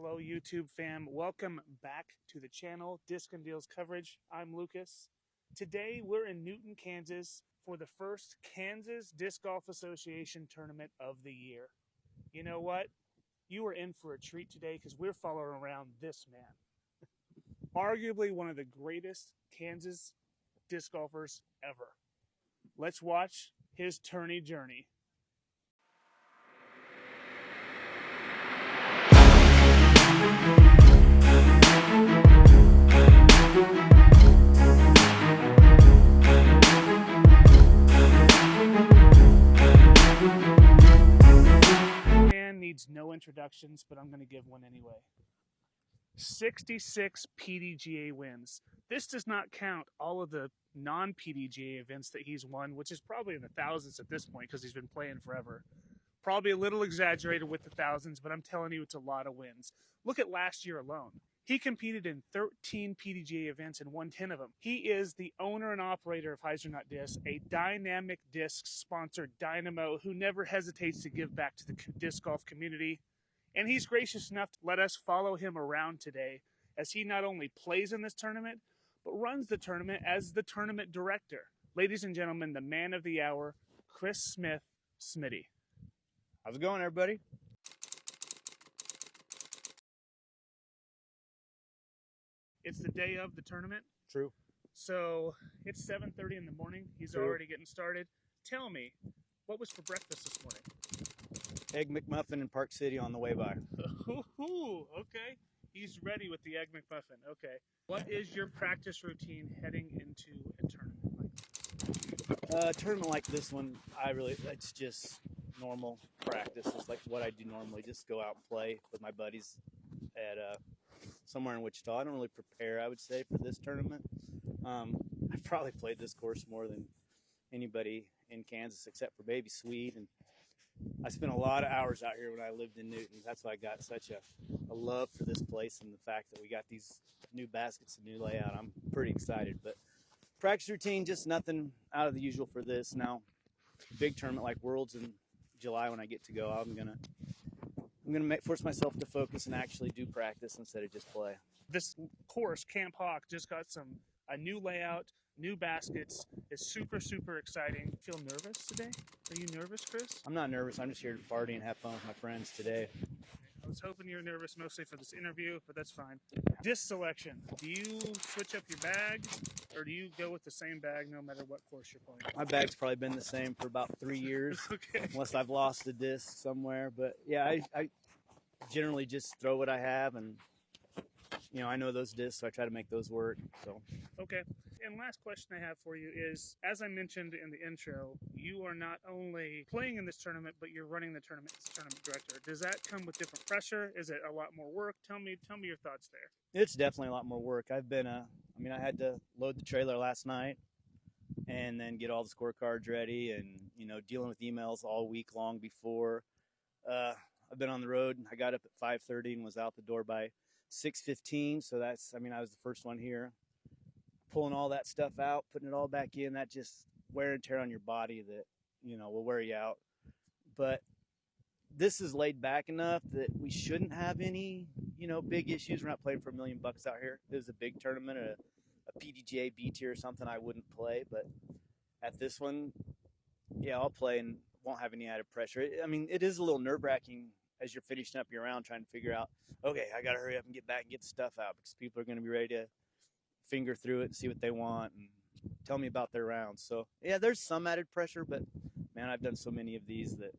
Hello, YouTube fam. Welcome back to the channel, Discin Deals Coverage. I'm Lucas. Today, we're in Newton, Kansas for the first Kansas Disc Golf Association tournament of the year. You know what? You are in for a treat today because we're following around this man. Arguably one of the greatest Kansas disc golfers ever. Let's watch his tourney journey. Man needs no introductions, but I'm going to give one anyway. 66 PDGA wins. This does not count all of the non-PDGA events that he's won, which is probably in the thousands at this point because he's been playing forever. Probably a little exaggerated with the thousands, but I'm telling you, it's a lot of wins. Look at last year alone. He competed in 13 PDGA events and won 10 of them. He is the owner and operator of Hazelnut Disc, a dynamic disc sponsored dynamo who never hesitates to give back to the disc golf community. And he's gracious enough to let us follow him around today as he not only plays in this tournament, but runs the tournament as the tournament director. Ladies and gentlemen, the man of the hour, Chris Smith, Smitty. How's it going, everybody? It's the day of the tournament. True. So it's 7:30 in the morning. He's already getting started. Tell me, what was for breakfast this morning? Egg McMuffin in Park City on the way by. Okay. He's ready with the Egg McMuffin. Okay. What is your practice routine heading into a tournament like this? A tournament like this one, it's just normal practice. It's like what I do normally. Just go out and play with my buddies at somewhere in Wichita. I don't really prepare, I would say, for this tournament. I've probably played this course more than anybody in Kansas except for Baby Sweet, and I spent a lot of hours out here when I lived in Newton. That's why I got such a love for this place, and the fact that we got these new baskets and new layout. I'm pretty excited. But practice routine, just nothing out of the usual for this. Now, big tournament like Worlds in July when I get to go, I'm gonna force myself to focus and actually do practice instead of just play. This course, Camp Hawk, just got a new layout, new baskets. It's super exciting. Feel nervous today? Are you nervous, Chris? I'm not nervous. I'm just here to party and have fun with my friends today. I was hoping you were nervous mostly for this interview, but that's fine. Disc selection. Do you switch up your bag, or do you go with the same bag no matter what course you're playing? My bag's probably been the same for about 3 years, Okay. Unless I've lost a disc somewhere. But yeah, I generally just throw what I have, and I know those discs, so I try to make those work. So okay. And last question I have for you is, as I mentioned in the intro, you are not only playing in this tournament, but you're running the tournament as tournament director. Does that come with different pressure? Is it a lot more work? Tell me your thoughts there. It's definitely a lot more work. I had to load the trailer last night and then get all the scorecards ready, and dealing with emails all week long before. I've been on the road. I got up at 5:30 and was out the door by 6:15. So I was the first one here. Pulling all that stuff out, putting it all back in, that just wear and tear on your body that, will wear you out. But this is laid back enough that we shouldn't have any, big issues. We're not playing for $1 million out here. If it was a big tournament, a PDGA B tier or something, I wouldn't play. But at this one, yeah, I'll play and won't have any added pressure. It is a little nerve-wracking as you're finishing up your round trying to figure out, okay, I got to hurry up and get back and get the stuff out because people are going to be ready to finger through it and see what they want and tell me about their rounds. So yeah, there's some added pressure, but man, I've done so many of these that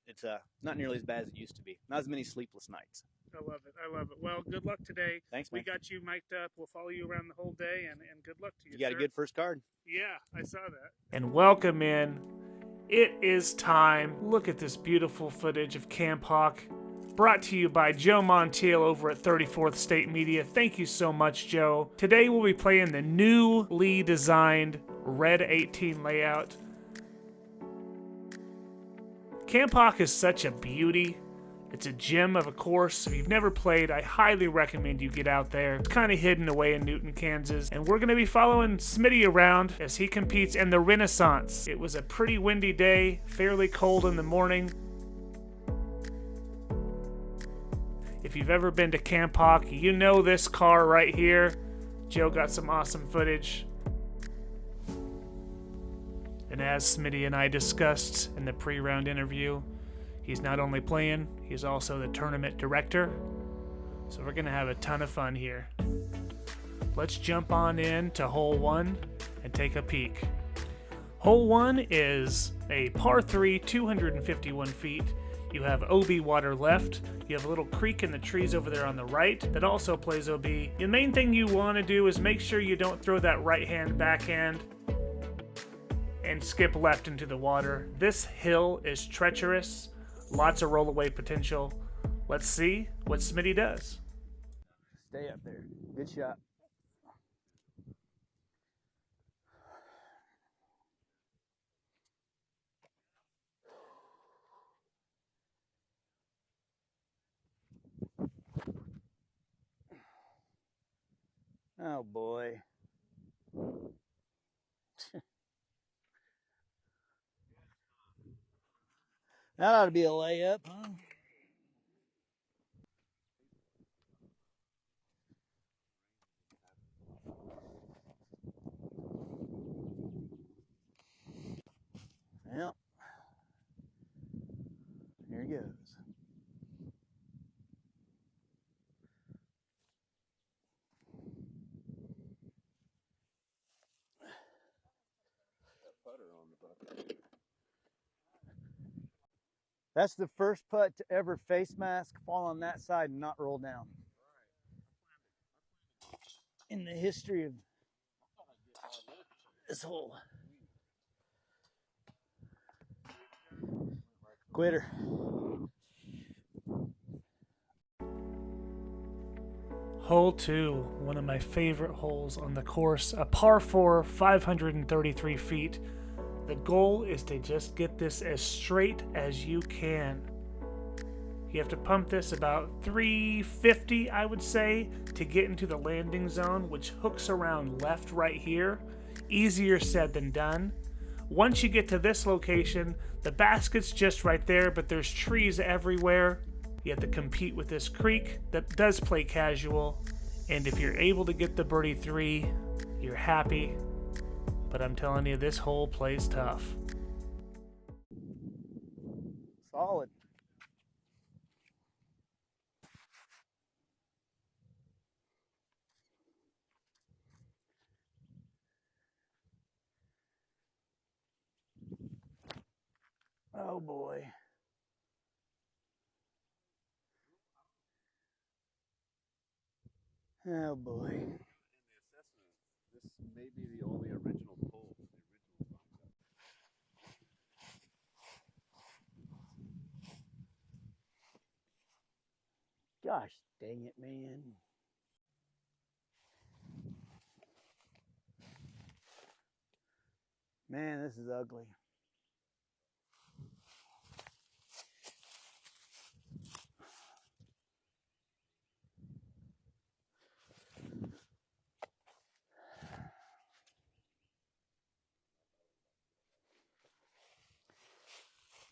it's not nearly as bad as it used to be. Not as many sleepless nights. I love it. Well, good luck today. Thanks, man. We got you mic'd up. We'll follow you around the whole day, and good luck to you. You got a good first card. Yeah, I saw that. And welcome in. It is time. Look at this beautiful footage of Camp Hawk. Brought to you by Joe Montiel over at 34th State Media. Thank you so much, Joe. Today we'll be playing the newly designed Red 18 layout. Camp Hawk is such a beauty. It's a gem of a course. If you've never played, I highly recommend you get out there. It's kind of hidden away in Newton, Kansas. And we're going to be following Smitty around as he competes in the Renaissance. It was a pretty windy day, fairly cold in the morning. If you've ever been to Camp Hawk, you know this car right here. Joe got some awesome footage. And as Smitty and I discussed in the pre-round interview, he's not only playing, he's also the tournament director. So we're going to have a ton of fun here. Let's jump on in to hole 1 and take a peek. Hole 1 is a par 3, 251 feet. You have OB water left. You have a little creek in the trees over there on the right that also plays OB. The main thing you want to do is make sure you don't throw that right hand backhand and skip left into the water. This hill is treacherous, lots of rollaway potential. Let's see what Smitty does. Stay up there. Good shot. Oh boy. That ought to be a layup, huh? Yep. Here he goes. That's the first putt to ever face mask, fall on that side, and not roll down. In the history of this hole. Quitter. Hole 2, one of my favorite holes on the course, a par 4, 533 feet. The goal is to just get this as straight as you can. You have to pump this about 350, I would say, to get into the landing zone, which hooks around left right here. Easier said than done. Once you get to this location, the basket's just right there, but there's trees everywhere. You have to compete with this creek that does play casual. And if you're able to get the birdie 3, you're happy. But I'm telling you, this hole plays tough. Solid. Oh boy. Oh boy. This may be the only original pole. Gosh dang it, man. Man, this is ugly.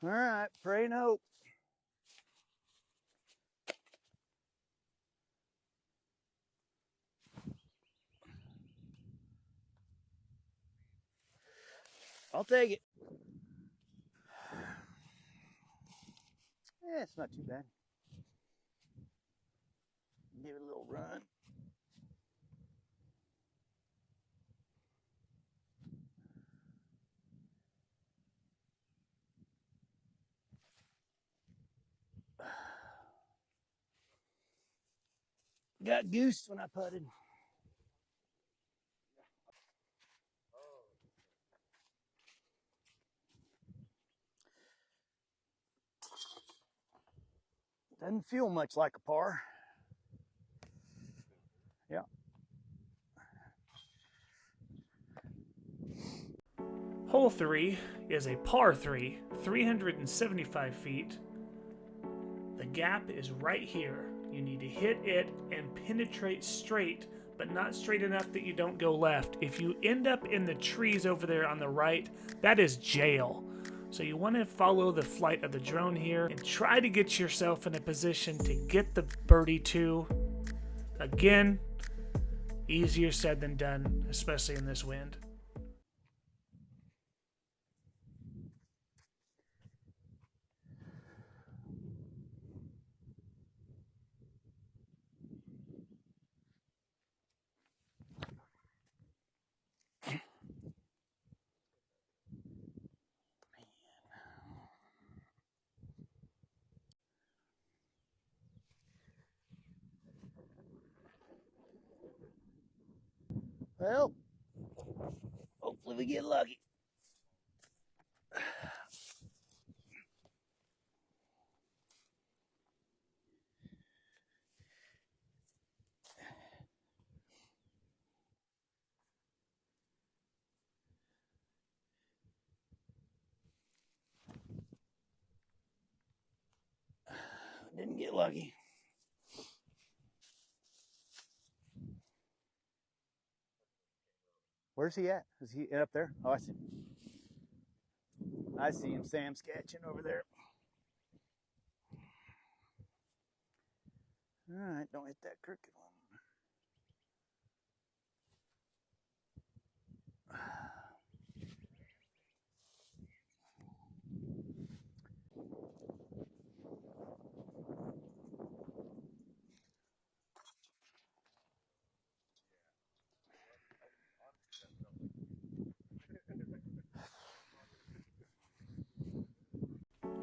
All right, pray and hope. I'll take it. Yeah, it's not too bad. Give it a little run. Got goosed when I putted. Doesn't feel much like a par. Yeah. Hole 3 is a par 3, 375 feet. The gap is right here. You need to hit it and penetrate straight, but not straight enough that you don't go left. If you end up in the trees over there on the right, that is jail. So you want to follow the flight of the drone here and try to get yourself in a position to get the birdie 2. Again, easier said than done, especially in this wind. Well, hopefully we get lucky. Didn't get lucky. Where's he at? Is he up there? Oh, I see him. I see him. Sam's catching over there. All right, don't hit that crooked one.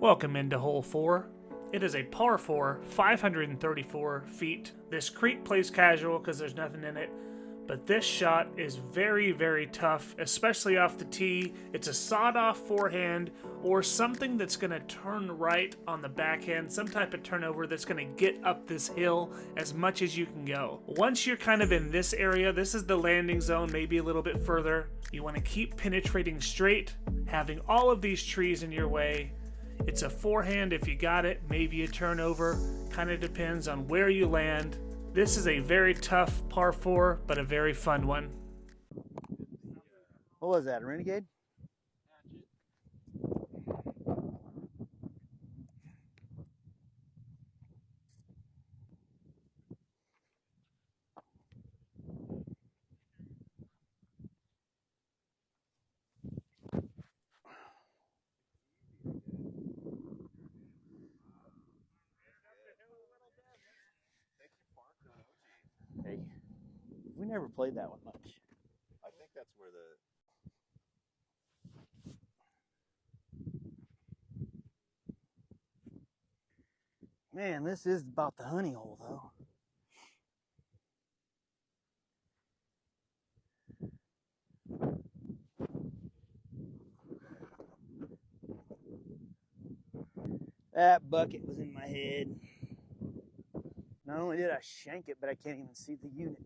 Welcome into hole 4. It is a par 4, 534 feet. This creek plays casual because there's nothing in it, but this shot is very, very tough, especially off the tee. It's a sawed-off forehand or something that's going to turn right on the backhand, some type of turnover that's going to get up this hill as much as you can go. Once you're kind of in this area, this is the landing zone, maybe a little bit further. You want to keep penetrating straight, having all of these trees in your way. It's a forehand if you got it, maybe a turnover, kind of depends on where you land. This is a very tough par 4, but a very fun one. What was that, a Renegade? Hey, we never played that one much. I think that's where the Man, this is about the honey hole, though. That bucket was in my head. Not only did I shank it, but I can't even see the unit.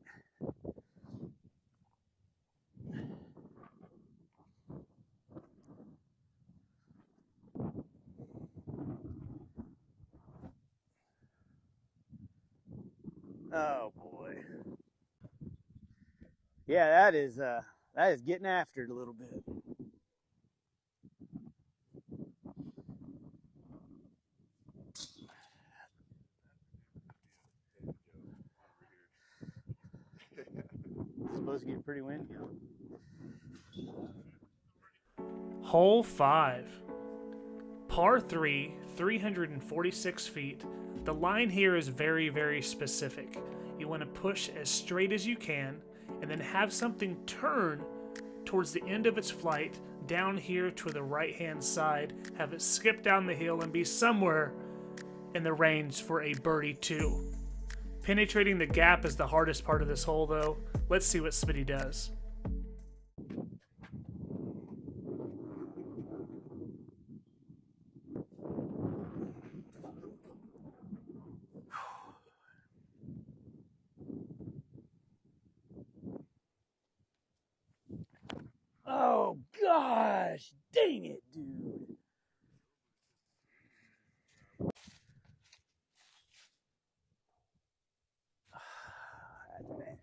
Oh boy. Yeah, that is getting after it a little bit. It's supposed to get pretty windy. Hole 5. Par 3, 346 feet. The line here is very, very specific. You want to push as straight as you can and then have something turn towards the end of its flight down here to the right-hand side, have it skip down the hill and be somewhere in the range for a birdie 2. Penetrating the gap is the hardest part of this hole, though. Let's see what Smitty does. Oh gosh, dang it, dude. That's bad.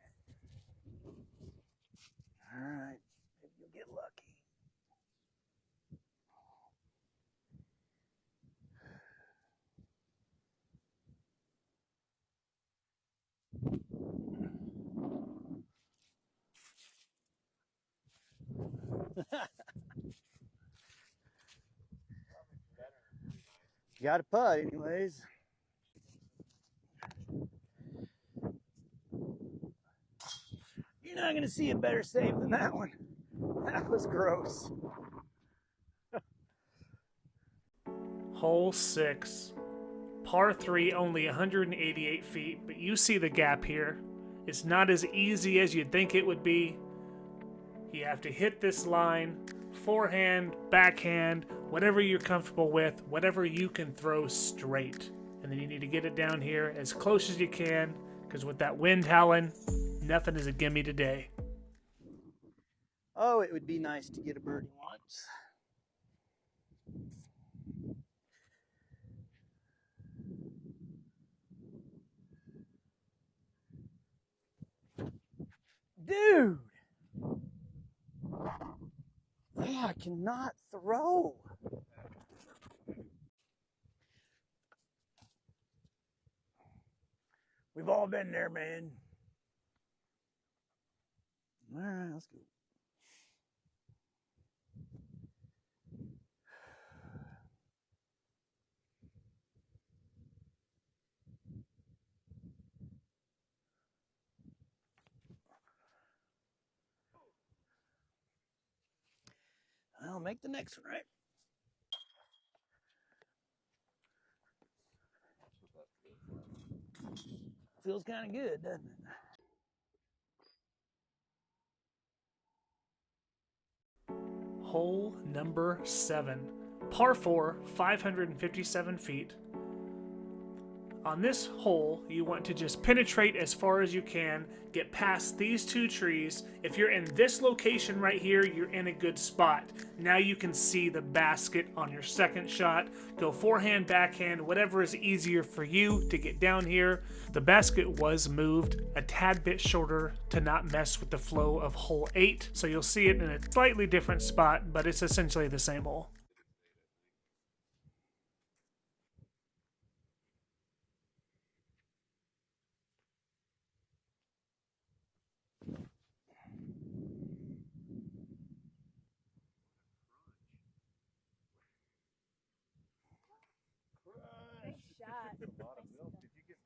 Got a putt anyways. You're not gonna see a better save than that one. That was gross. Hole 6. Par 3, only 188 feet, but you see the gap here. It's not as easy as you'd think it would be. You have to hit this line, forehand, backhand, whatever you're comfortable with, whatever you can throw straight. And then you need to get it down here as close as you can, because with that wind howling, nothing is a gimme today. Oh, it would be nice to get a birdie once. Dude! I cannot throw. We've all been there, man. All right, let's go. I'll make the next one, right? Feels kind of good, doesn't it? Hole number 7. Par 4, 557 feet. On this hole, you want to just penetrate as far as you can, get past these two trees. If you're in this location right here, you're in a good spot. Now you can see the basket on your second shot. Go forehand, backhand, whatever is easier for you to get down here. The basket was moved a tad bit shorter to not mess with the flow of hole 8, so you'll see it in a slightly different spot, but it's essentially the same hole. Nice shot. A lot of milk. Did you get?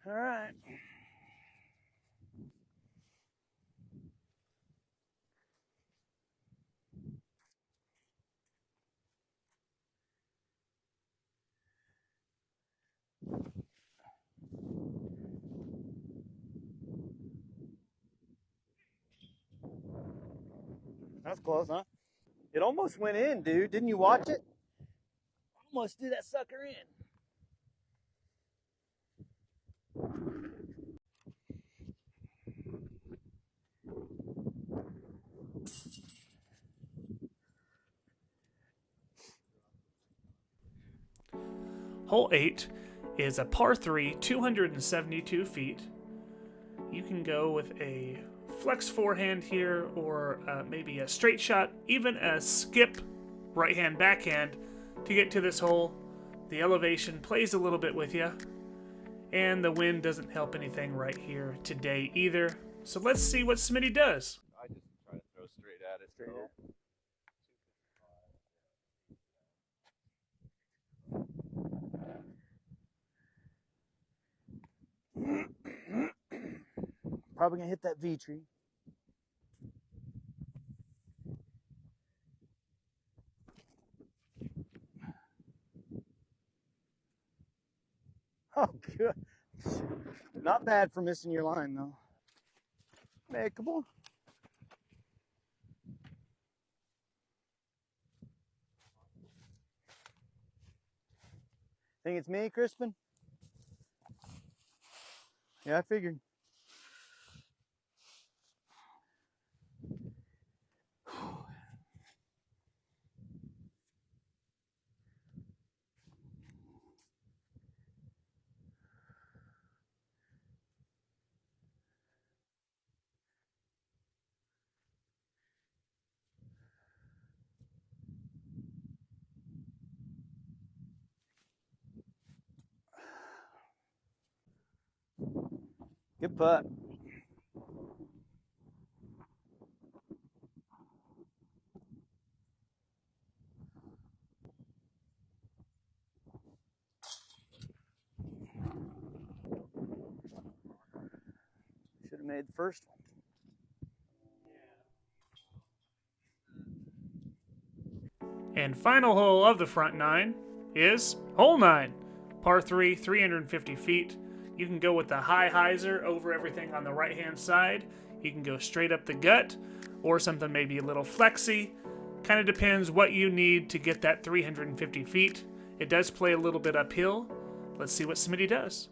All right. That's close, huh? It almost went in, dude. Didn't you watch it? Almost threw that sucker in. Hole 8 is a par 3, 272 feet. You can go with a flex forehand here, or maybe a straight shot, even a skip right hand backhand to get to this hole. The elevation plays a little bit with you, and the wind doesn't help anything right here today either. So let's see what Smitty does. I just try to throw straight at it. Straight at Probably gonna hit that V tree. Oh, good. Not bad for missing your line, though. Makeable. Think it's me, Crispin? Yeah, I figured. Good putt. Should have made the first one. And final hole of the front nine is hole 9, par 3, 350 feet. You can go with the high hyzer over everything on the right-hand side. You can go straight up the gut, or something maybe a little flexy. Kind of depends what you need to get that 350 feet. It does play a little bit uphill. Let's see what Smitty does.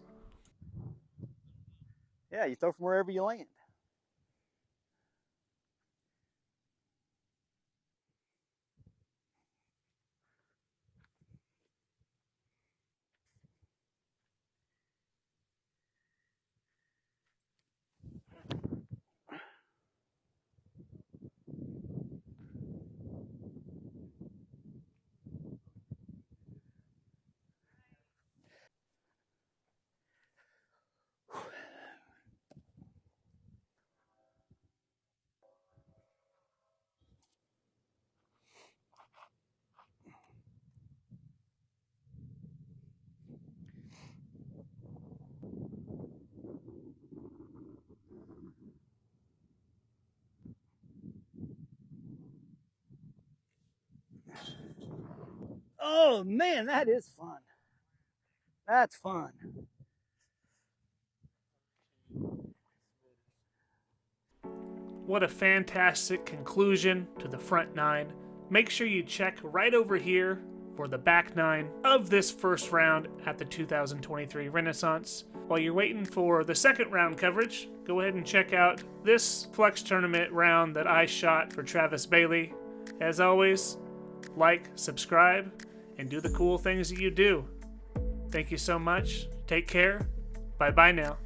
Yeah, you throw from wherever you land. Oh man, that is fun. That's fun. What a fantastic conclusion to the front nine. Make sure you check right over here for the back nine of this first round at the 2023 Renaissance. While you're waiting for the second round coverage, go ahead and check out this Flex Tournament round that I shot for Travis Bailey. As always, like, subscribe, and do the cool things that you do. Thank you so much. Take care. Bye-bye now.